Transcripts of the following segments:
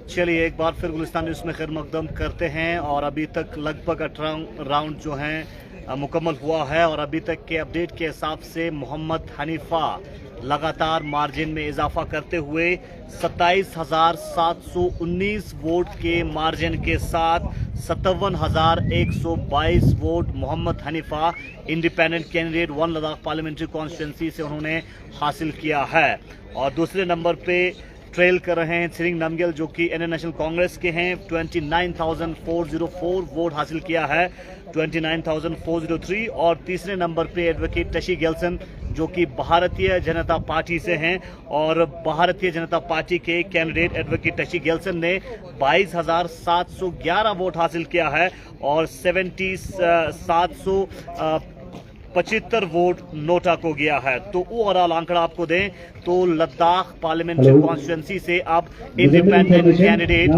चलिए एक बार फिर गुलिस्तान न्यूज़ में खैर मकदम करते हैं। और अभी तक लगभग 18 राउंड जो हैं मुकम्मल हुआ है और अभी तक के अपडेट के हिसाब से मोहम्मद हनीफा लगातार मार्जिन में इजाफा करते हुए 27,719 वोट के मार्जिन के साथ 57,122 vote Mohammad Hanifa independent candidate 1 Ladakh parliamentary constituency से उन्होंने हासिल किया है। और दूसरे नंबर पे ट्रेल कर रहे हैं त्सिरिंग नामग्याल जो कि इंडियन नेशनल कांग्रेस के हैं। 29,404 वोट हासिल किया है, 29,403। और तीसरे नंबर पे एडवोकेट टशी गेल्सन जो कि भारतीय जनता पार्टी से हैं और भारतीय जनता पार्टी के कैंडिडेट एडवोकेट टशी गेल्सन ने 22,711 वोट हासिल किया है और 775 वोट नोटा को गया है। तो ओवरऑल आंकड़ा आपको दें तो लद्दाख पार्लियामेंट्री कॉन्स्टिट्यूंसी से अब इंडिपेंडेंट कैंडिडेट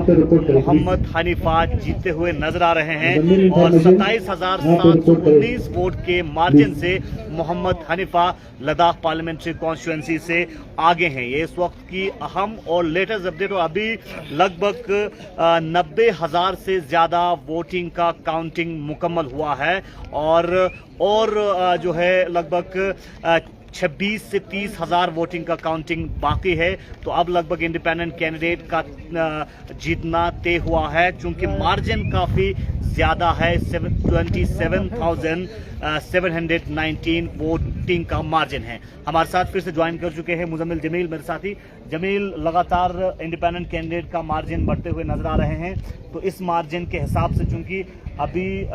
मोहम्मद हनीफा जीतते हुए नजर आ रहे हैं और 27,719 वोट के मार्जिन से मोहम्मद हनीफा लद्दाख पार्लियामेंट्री कॉन्स्टिट्यूंसी से आगे हैं। ये इस वक्त की अहम और लेटेस्ट अपडेट। और अभी लगभग 90,000 से ज्यादा वोटिंग का काउंटिंग मुकम्मल हुआ है और जो है लगभग 26 से 30,000 वोटिंग का काउंटिंग बाकी है। तो अब लगभग इंडिपेंडेंट कैंडिडेट का जीतना तय हुआ है क्योंकि मार्जिन काफी ज्यादा है। 27,719 वोटिंग का मार्जिन है। हमारे साथ फिर से ज्वाइन कर चुके हैं मुजम्मिल जमील मेरे साथी। जमील, लगातार इंडिपेंडेंट कैंडिडेट का मार्जिन बढ़ते हुए नजर आ रहे हैं, तो इस मार्जिन के हिसाब से चूंकि अभी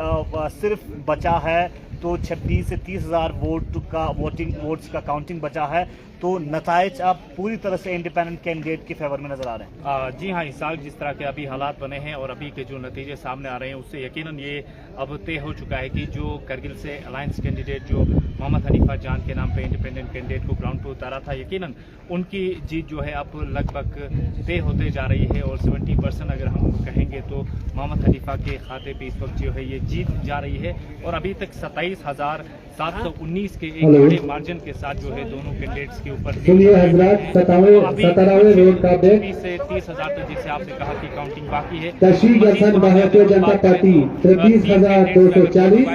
सिर्फ बचा है तो 26 से 30,000 वोट्स का काउंटिंग बचा है, तो नताइज अब पूरी तरह से इंडिपेंडेंट कैंडिडेट के फेवर में नजर आ रहे हैं। जी हाँ इसाक, जिस तरह के अभी हालात बने हैं और अभी के जो नतीजे सामने आ रहे हैं उससे यकीनन ये अब तय हो चुका है कि जो करगिल से अलायंस कैंडिडेट जो मोहम्मद हनीफा जान के नाम पे इंडिपेंडेंट कैंडिडेट को ग्राउंड पे उतारा था, यकीनन उनकी जीत जो है अब लगभग तय होते जा रही है। और 70% अगर हम कहेंगे तो मोहम्मद हनीफा के खाते पे इस वक्त जो है ये जीत जा रही है। और अभी तक 27,719 के एक बड़े मार्जिन के साथ जो है दोनों कैंडिडेट्स के ऊपर 20 से 30,000 तक, जिससे आपने कहा कि काउंटिंग बाकी है। Tashi Gelson Bharatiya Janata Party 23,240,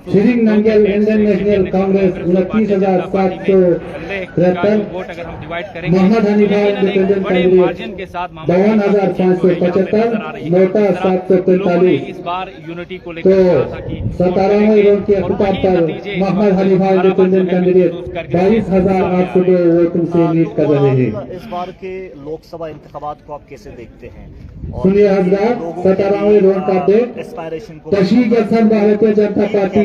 Tsering Namgyal Indian National Congress 29,773, vote अगर हम डिवाइड करेंगे Mohammad Hanifa independent candidate 52,575, NOTA 743। इस बार यूनिटी को तो लेकर कहा था कि 17वें राउंड के अख्ताम पर मोहम्मद हनीफा इंडिपेंडेंट कैंडिडेट 22,802 वोटों से लीड कर रहे हैं। इस बार के लोकसभा इंतखाबात को आप कैसे देखते हैं? सुनिए हजरात, 17वें राउंड का अपडेट। एस्पायरेशन को टशी गेल्सन भारतीय जनता पार्टी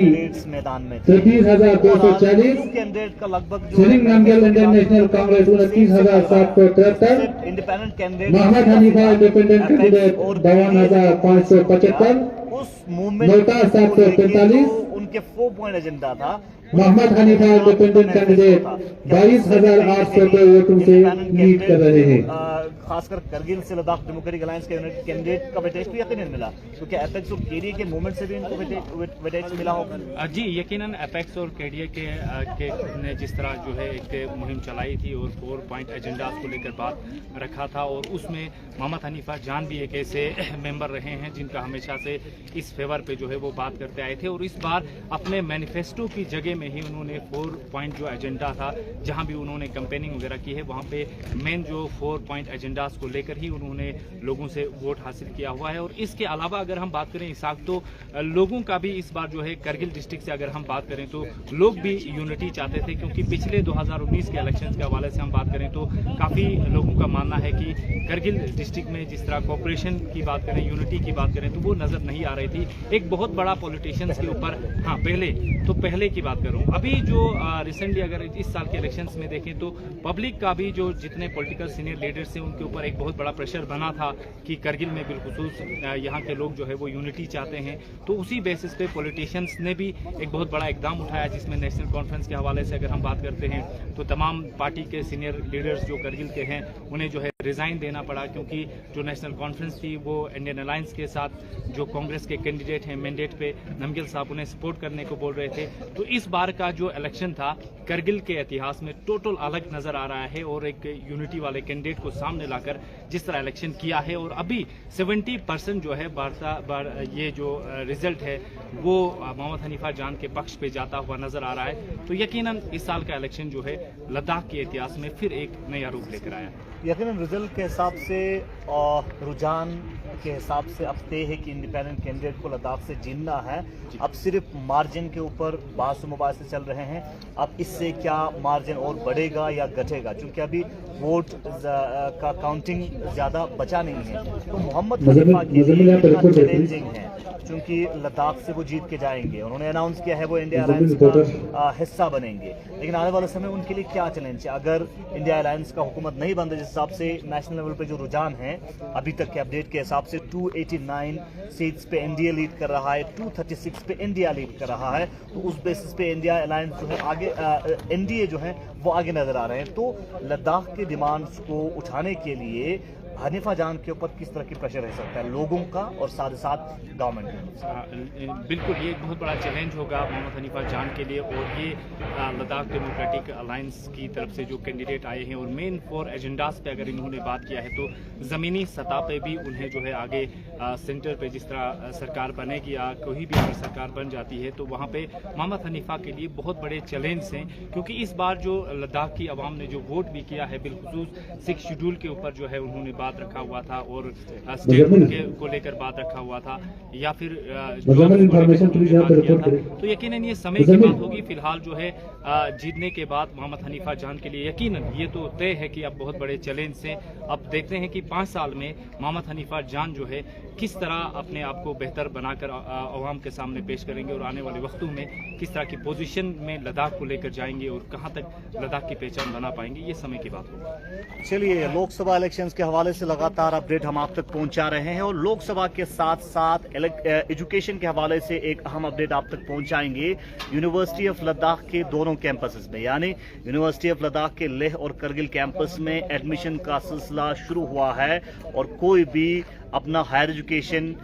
मैदान में 33,240, कैंडिडेट का लगभग Tsering Namgyal Indian National Congress 29,773, independent candidate Mohammad Hanifa independent candidate 52,575, उस मूवमेंट नोटा 745, उनके 4 पॉइंट एजेंडा था। मोहम्मद हनीफा इंडिपेंडेंट कैंडिडेट 22,802 वोटों से लीड कर रहे हैं। खासकर करगिल से लद्दाख डेमोक्रेटिक अलायंस के कैंडिडेट का वेटेज तो यकीनन मिला, क्योंकि एपेक्स और केडीए के मूवमेंट से भी इनको वेटेज मिला होगा। जी यकीनन एपेक्स और केडीए के ने जिस तरह जो है एक मुहिम चलाई थी और 4 पॉइंट एजेंडास को लेकर बात रखा था, और उसमें मोहम्मद हनीफा जान भी एक ऐसे मेंबर रहे हैं जिनका हमेशा से इस फेवर पे जो है वो बात करते आए थे। और इस बार अपने मैनिफेस्टो की जगह में ही उन्होंने 4 पॉइंट जो एजेंडा था, जहां भी उन्होंने कैंपेनिंग वगैरह की है, वहां पे मेन जो 4 पॉइंट एजेंडास को लेकर ही उन्होंने लोगों से वोट हासिल किया हुआ है। और इसके अलावा अगर हम बात करें इसाक, तो लोगों का भी इस बार जो है करगिल डिस्ट्रिक्ट से अगर हम बात करें तो लोग भी यूनिटी चाहते थे, क्योंकि पिछले 2019 के इलेक्शंस के हवाले से हम बात करें तो काफ़ी लोगों का मानना है कि करगिल डिस्ट्रिक्ट में जिस तरह कोऑपरेशन की बात करें, यूनिटी की बात करें, तो वो नज़र नहीं आ रही थी। एक बहुत बड़ा पॉलिटिशियंस के ऊपर, हाँ पहले की बात करूं, अभी जो रिसेंटली अगर इस साल के इलेक्शंस में देखें तो पब्लिक का भी जो जितने पॉलिटिकल सीनियर लीडर्स हैं उनके ऊपर एक बहुत बड़ा प्रेशर बना था कि करगिल में बिलखुसूस यहाँ के लोग जो है वो यूनिटी चाहते हैं। तो उसी बेसिस पे पॉलिटिशियंस ने भी एक बहुत बड़ा इकदाम उठाया, जिसमें नेशनल कॉन्फ्रेंस के हवाले से अगर हम बात करते हैं तो तमाम पार्टी के सीनियर लीडर्स जो करगिल के हैं उन्हें जो है रिज़ाइन देना पड़ा, क्योंकि जो नेशनल कॉन्फ्रेंस थी वो इंडियन अलायंस के साथ जो कांग्रेस के कैंडिडेट हैं मैंडेट पे नमगिल साहब उन्हें सपोर्ट करने को बोल रहे थे। तो इस बार का जो इलेक्शन था करगिल के इतिहास में टोटल अलग नज़र आ रहा है और एक यूनिटी वाले कैंडिडेट को सामने लाकर जिस तरह इलेक्शन किया है, और अभी 70% जो है ये जो रिजल्ट है वो मोहम्मद हनीफा जान के पक्ष पे जाता हुआ नजर आ रहा है। तो यकीनन इस साल का इलेक्शन जो है लद्दाख के इतिहास में फिर एक नया रूप लेकर आया है। यकीनन रिजल्ट के हिसाब से और रुझान के हिसाब से अब तय है कि इंडिपेंडेंट कैंडिडेट को लद्दाख से जीतना है। अब सिर्फ मार्जिन के ऊपर बात मुबाहिसे चल रहे हैं, अब इससे क्या मार्जिन और बढ़ेगा या घटेगा, क्योंकि अभी वोट का काउंटिंग ज़्यादा बचा नहीं है। तो मोहम्मद हनीफा के लिए इतना चैलेंजिंग है क्योंकि लद्दाख से वो जीत के जाएंगे। उन्होंने अनाउंस किया है वो इंडिया अलायंस का हिस्सा बनेंगे, लेकिन आने वाले समय उनके लिए क्या चैलेंज है? अगर इंडिया अलायंस का हुकूमत नहीं बनता, जिस हिसाब से नेशनल लेवल पे जो रुझान है अभी तक के अपडेट के हिसाब से 289 सीट्स पे एनडीए लीड कर रहा है, 236 पे इंडिया लीड कर रहा है। तो उस बेसिस पे इंडिया अलायंस जो है आगे, एनडीए जो है वो आगे नजर आ रहे हैं। तो लद्दाख के डिमांड्स को उठाने के लिए हनीफा जान के ऊपर किस तरह की प्रेशर रह सकता है लोगों का और साथ ही साथ गवर्नमेंट का? बिल्कुल, ये एक बहुत बड़ा चैलेंज होगा मोहम्मद हनीफा जान के लिए। और ये लद्दाख डेमोक्रेटिक अलायंस की तरफ से जो कैंडिडेट आए हैं और मेन 4 एजेंडाज पे अगर इन्होंने बात किया है, तो ज़मीनी सतह पे भी उन्हें जो है आगे सेंटर पे जिस तरह सरकार बनेगी या कोई भी अगर सरकार बन जाती है तो वहाँ पे मोहम्मद हनीफा के लिए बहुत बड़े चैलेंज हैं। क्योंकि इस बार जो लद्दाख की आवाम ने जो वोट भी किया है बिलखुसूस 6 शेड्यूल के ऊपर जो है उन्होंने बात रखा हुआ था और स्टेट को लेकर बात रखा हुआ था, या फिर तो यकीनन ये समय की बात होगी। फिलहाल जो है जीतने के बाद मोहम्मद हनीफा जान के लिए यकीनन ये तो तय है कि अब बहुत बड़े चैलेंज से अब देखते हैं कि 5 साल में मोहम्मद हनीफा जान जो है किस तरह अपने आप को बेहतर बनाकर अवाम के सामने पेश करेंगे और आने वाले वक्तों में किस तरह की पोजीशन में लद्दाख को लेकर जाएंगे और कहां तक लद्दाख की पहचान बना पाएंगे, ये समय की बात होगी। चलिए, लोकसभा इलेक्शंस के हवाले से लगातार अपडेट हम आप तक पहुंचा रहे हैं और लोकसभा के साथ साथ एजुकेशन के हवाले से एक अहम अपडेट आप तक पहुंचाएंगे। यूनिवर्सिटी ऑफ लद्दाख के दोनों कैंपसेस में, यानी यूनिवर्सिटी ऑफ लद्दाख के लेह और करगिल कैंपस में एडमिशन का सिलसिला शुरू हुआ है और कोई भी अपना हायर एजुकेशन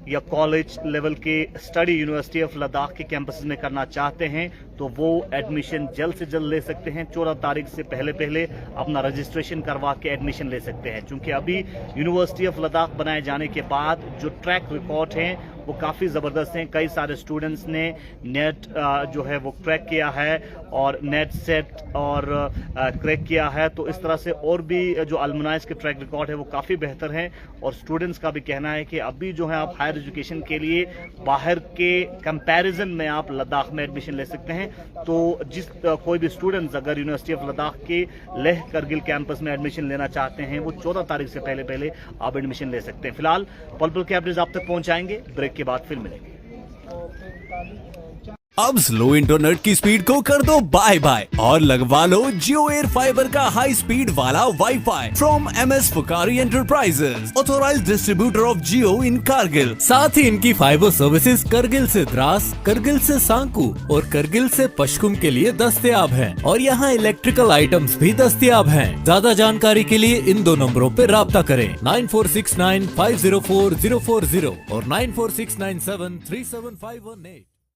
या कॉलेज लेवल के स्टडी यूनिवर्सिटी ऑफ लद्दाख के कैंपस में करना चाहते हैं तो वो एडमिशन जल्द से जल्द ले सकते हैं। 14 तारीख से पहले अपना रजिस्ट्रेशन करवा के एडमिशन ले सकते हैं, क्योंकि अभी यूनिवर्सिटी ऑफ लद्दाख बनाए जाने के बाद जो ट्रैक रिकॉर्ड हैं वो काफ़ी ज़बरदस्त हैं। कई सारे स्टूडेंट्स ने नेट जो है वो क्रैक किया है और नेट सेट और क्रैक किया है। तो इस तरह से और भी जो अलमनाइज के ट्रैक रिकॉर्ड है वो काफ़ी बेहतर हैं और स्टूडेंट्स का भी कहना है कि अभी जो है आप हायर एजुकेशन के लिए बाहर के कंपैरिजन में आप लद्दाख में एडमिशन ले सकते हैं। तो कोई भी स्टूडेंट्स अगर यूनिवर्सिटी ऑफ लद्दाख के लेह करगिल कैंपस में एडमिशन लेना चाहते हैं वो 14 तारीख से पहले आप एडमिशन ले सकते हैं। फिलहाल पल के अपडेट्स आप तक पहुंचाएंगे, ब्रेक के बाद फिर मिलेंगे। अब स्लो इंटरनेट की स्पीड को कर दो बाय बाय और लगवा लो जियो एयर फाइबर का हाई स्पीड वाला Wi-Fi from MS Phukari enterprises, authorised distributor of Jio in Kargil. साथ ही इनकी फाइबर सर्विसेज करगिल से द्रास, करगिल से सांकू और करगिल से पश्कुम के लिए दस्तयाब हैं और यहाँ इलेक्ट्रिकल आइटम्स भी दस्तयाब हैं। ज्यादा जानकारी के लिए इन 2 नंबरों पे राब्ता करें 9469504040 और 9469737518।